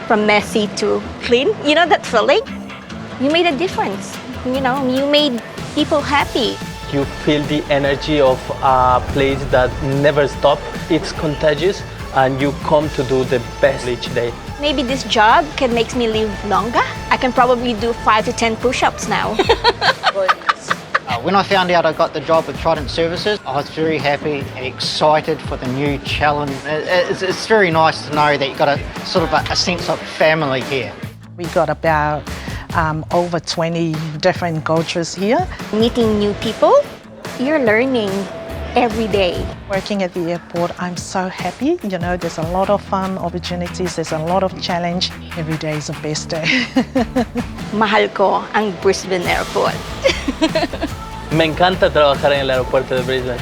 from messy to clean. You know that feeling? You made a difference. You know, you made people happy. You feel the energy of a place that never stops. It's contagious, and you come to do the best each day. Maybe this job can make me live longer. I can probably do 5 to 10 push-ups now. When I found out I got the job with Trident Services, I was very happy and excited for the new challenge. It's very nice to know that you've got a sort of a sense of family here. We got about over 20 different cultures here. Meeting new people, you're learning every day. Working at the airport, I'm so happy. You know, there's a lot of fun opportunities, there's a lot of challenge. Every day is the best day. Mahal ko ang Brisbane Airport. Me encanta trabajar en el aeropuerto de Brisbane.